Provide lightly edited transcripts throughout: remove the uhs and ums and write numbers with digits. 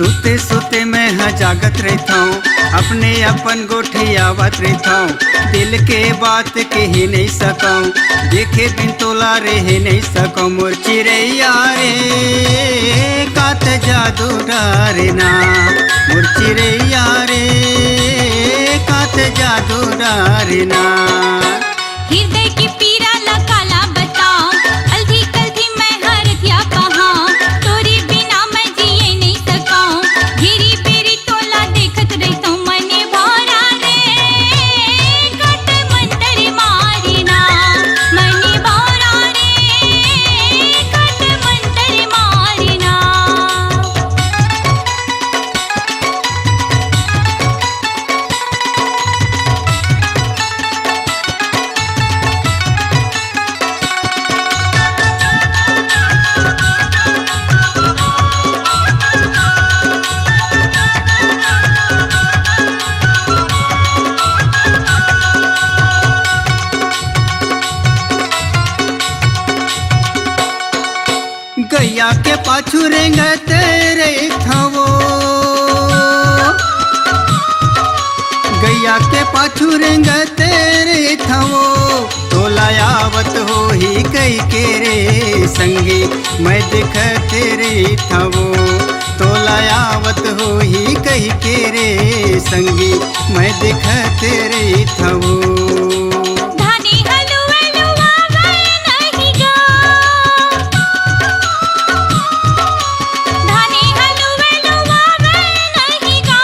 सुते सुते मैं जागत रहता हूँ, अपने अपन गोठियावत रहता हूँ। दिल के बात कही नहीं सकूँ, देखे बिन तोला रह नहीं सकूँ। मोर चिड़ैया रे कात जादू डारना, मोर चिड़ैया रे कात जादू डारना। हृदय की पीरा ला काला बताओ, अलधी कल्धी मैं हरथिया कहाँ, तोरी बिना मैं जिए नहीं सकाऊं। घेरी बेरी तोला देखत रहता हूँ, मने भौरा रे कट मंतर मारिना, मने भौरा रे कट मंतर मारिना। गैया के पाछू रेंगत रे थवो, गैया के पाछू रेंगत रे थवो। तोला आवत हो ही कई के रे संगी, मैं दिखत रे थवो। तोला आवत हो ही कई के रे संगी, मैं दिखत रे थवो। धानी हलुआ लुआवे नहीं गा, धानी हलुआ लुआवे नहीं गा।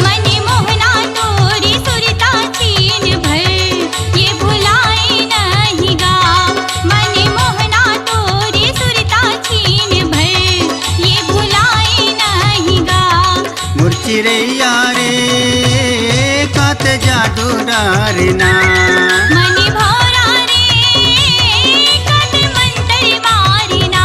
मने मोहना तोरी सुरता छीन भर, ये भुलाए नहीं गा। मने मोहना तोरी सुरता छीन भर, ये भुलाए नहीं गा। मोर चिड़ैया रे कात जादू डारना, मने भौरा रे कट मंतर मारिना।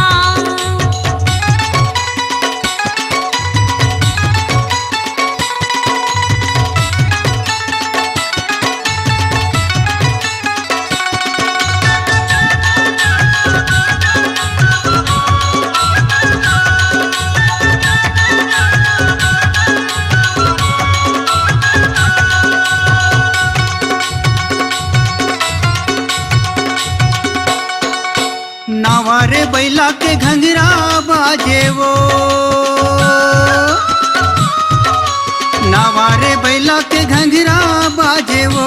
नावारे बैला के घंघरा बाजे वो, नावारे बैला के घंघरा बाजे वो।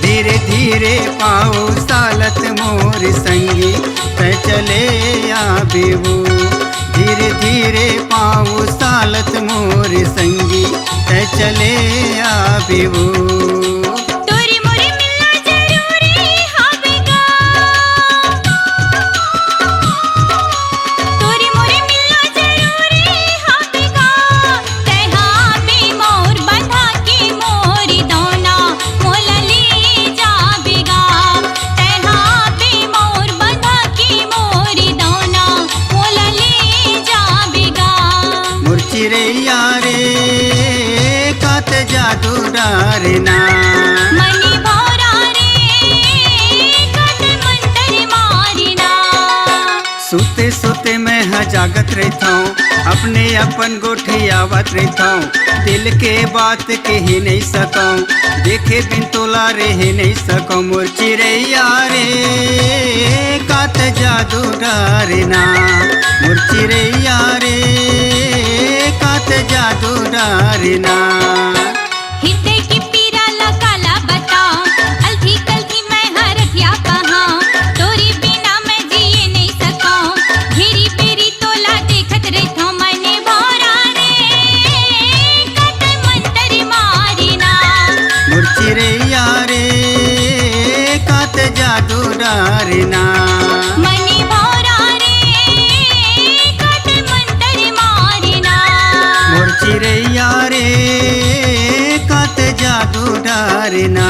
धीरे धीरे पाओ सालत मोर संगी, तै चले आबे वो। धीरे धीरे पाओ सालत मोर संगी, तै चले आबे वो। तोरी मोरे मिलना जरूरी हावेगा, तोरी मोरे मिलना जरूरी हावेगा। तैहा पे मोर बंधा के मोरी दौना, मोला ले जाबेगा। तैहा पे मोर बंधा के मोरी दौना, मोला ले जाबेगा। मोर चिड़ैया रे कात जादू डारना, मने भौरा रे कट मंतर मारिना। सुते सुते मैं जागत रहता हूँ, अपने अपन गोठियावत रहता हूँ। दिल के बात कही नहीं सकूँ, देखे बिन तोला रह नहीं सकूँ। मोर चिड़ैया रे कात जादू डारना, मोर चिड़ैया रे कात जादू डारना। हृदय की पीरा ला काला बताओ, अलधी कल्धी मैं हरथिया कहाँ, तोरी बिना मैं जिए नहीं सकाऊं। घेरी बेरी तोला देखत रहता हूँ, मने भौरा रे कट मंतर मारिना। मोर चिड़ैया रे कात जादू डारना, मने भौरा रे कट मंतर मारिना। मोर चिड़ैया रे कात जादू डारना।